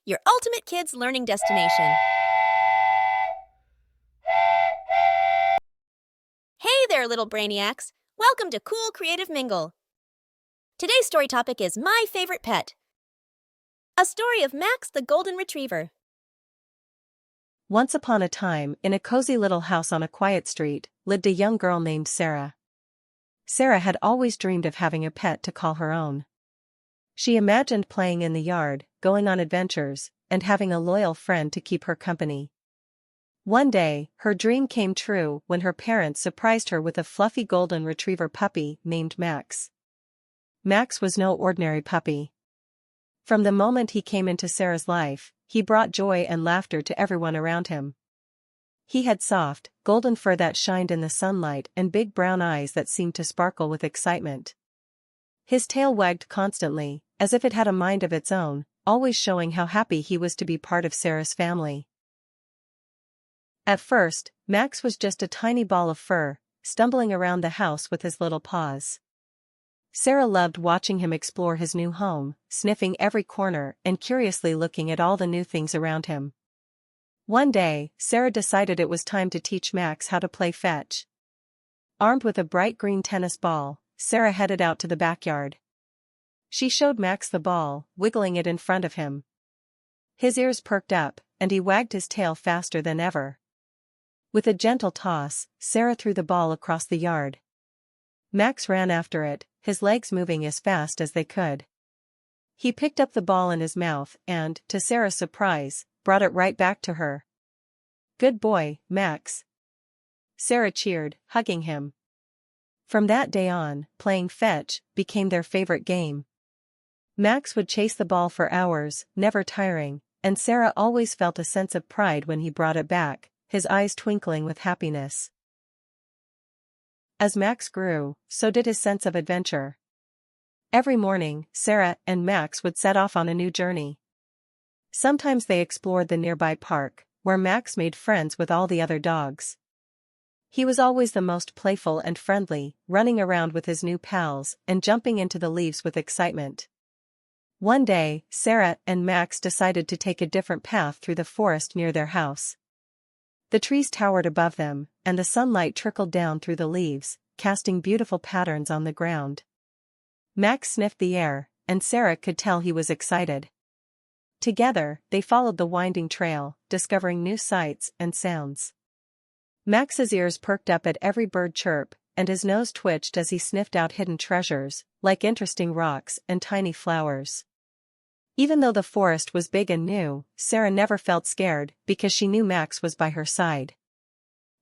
your ultimate kids learning destination. Hey there, little brainiacs! Welcome to Cool Creative Mingle. Today's story topic is My Favorite Pet. A story of Max the Golden Retriever. Once upon a time, in a cozy little house on a quiet street, lived a young girl named Sarah. Sarah had always dreamed of having a pet to call her own. She imagined playing in the yard, going on adventures, and having a loyal friend to keep her company. One day, her dream came true when her parents surprised her with a fluffy golden retriever puppy named Max. Max was no ordinary puppy. From the moment he came into Sarah's life, he brought joy and laughter to everyone around him. He had soft, golden fur that shined in the sunlight and big brown eyes that seemed to sparkle with excitement. His tail wagged constantly, as if it had a mind of its own, always showing how happy he was to be part of Sarah's family. At first, Max was just a tiny ball of fur, stumbling around the house with his little paws. Sarah loved watching him explore his new home, sniffing every corner and curiously looking at all the new things around him. One day, Sarah decided it was time to teach Max how to play fetch. Armed with a bright green tennis ball, Sarah headed out to the backyard. She showed Max the ball, wiggling it in front of him. His ears perked up, and he wagged his tail faster than ever. With a gentle toss, Sarah threw the ball across the yard. Max ran after it, his legs moving as fast as they could. He picked up the ball in his mouth and, to Sarah's surprise, brought it right back to her. "Good boy, Max," Sarah cheered, hugging him. From that day on, playing fetch became their favorite game. Max would chase the ball for hours, never tiring, and Sarah always felt a sense of pride when he brought it back, his eyes twinkling with happiness. As Max grew, so did his sense of adventure. Every morning, Sarah and Max would set off on a new journey. Sometimes they explored the nearby park, where Max made friends with all the other dogs. He was always the most playful and friendly, running around with his new pals and jumping into the leaves with excitement. One day, Sarah and Max decided to take a different path through the forest near their house. The trees towered above them, and the sunlight trickled down through the leaves, casting beautiful patterns on the ground. Max sniffed the air, and Sarah could tell he was excited. Together, they followed the winding trail, discovering new sights and sounds. Max's ears perked up at every bird chirp, and his nose twitched as he sniffed out hidden treasures, like interesting rocks and tiny flowers. Even though the forest was big and new, Sarah never felt scared because she knew Max was by her side.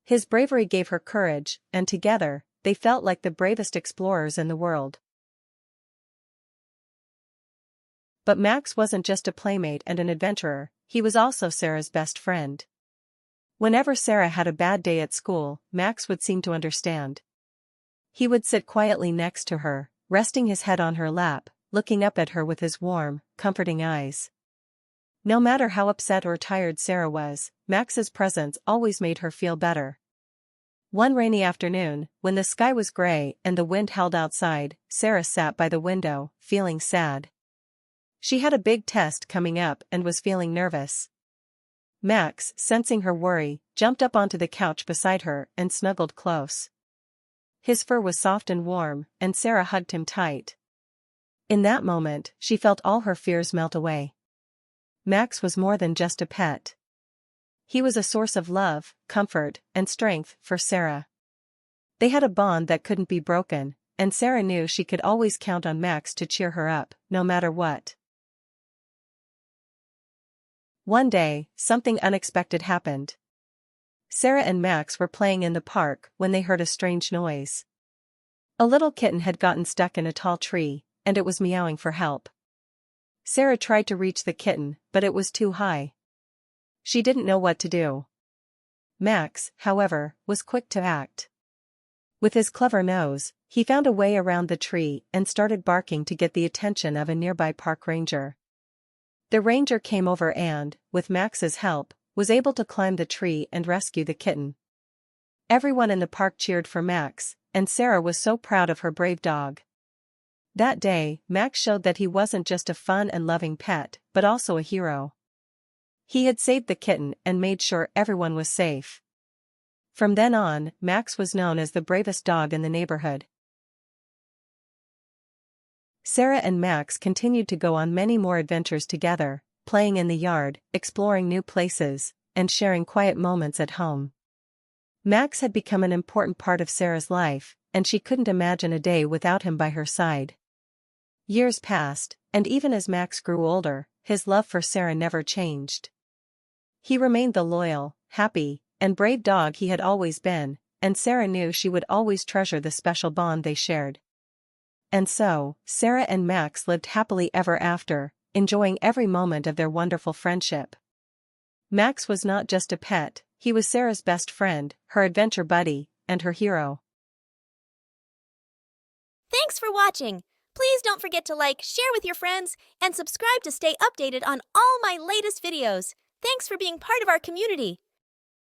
His bravery gave her courage, and together, they felt like the bravest explorers in the world. But Max wasn't just a playmate and an adventurer, he was also Sarah's best friend. Whenever Sarah had a bad day at school, Max would seem to understand. He would sit quietly next to her, resting his head on her lap, looking up at her with his warm, comforting eyes. No matter how upset or tired Sarah was, Max's presence always made her feel better. One rainy afternoon, when the sky was gray and the wind howled outside, Sarah sat by the window, feeling sad. She had a big test coming up and was feeling nervous. Max, sensing her worry, jumped up onto the couch beside her and snuggled close. His fur was soft and warm, and Sarah hugged him tight. In that moment, she felt all her fears melt away. Max was more than just a pet. He was a source of love, comfort, and strength for Sarah. They had a bond that couldn't be broken, and Sarah knew she could always count on Max to cheer her up, no matter what. One day, something unexpected happened. Sarah and Max were playing in the park when they heard a strange noise. A little kitten had gotten stuck in a tall tree, and it was meowing for help. Sarah tried to reach the kitten, but it was too high. She didn't know what to do. Max, however, was quick to act. With his clever nose, he found a way around the tree and started barking to get the attention of a nearby park ranger. The ranger came over and, with Max's help, was able to climb the tree and rescue the kitten. Everyone in the park cheered for Max, and Sarah was so proud of her brave dog. That day, Max showed that he wasn't just a fun and loving pet, but also a hero. He had saved the kitten and made sure everyone was safe. From then on, Max was known as the bravest dog in the neighborhood. Sarah and Max continued to go on many more adventures together, playing in the yard, exploring new places, and sharing quiet moments at home. Max had become an important part of Sarah's life, and she couldn't imagine a day without him by her side. Years passed, and even as Max grew older, his love for Sarah never changed. He remained the loyal, happy, and brave dog he had always been, and Sarah knew she would always treasure the special bond they shared. And so, Sarah and Max lived happily ever after, enjoying every moment of their wonderful friendship. Max was not just a pet, he was Sarah's best friend, her adventure buddy, and her hero. Thanks for watching. Please don't forget to like, share with your friends, and subscribe to stay updated on all my latest videos. Thanks for being part of our community.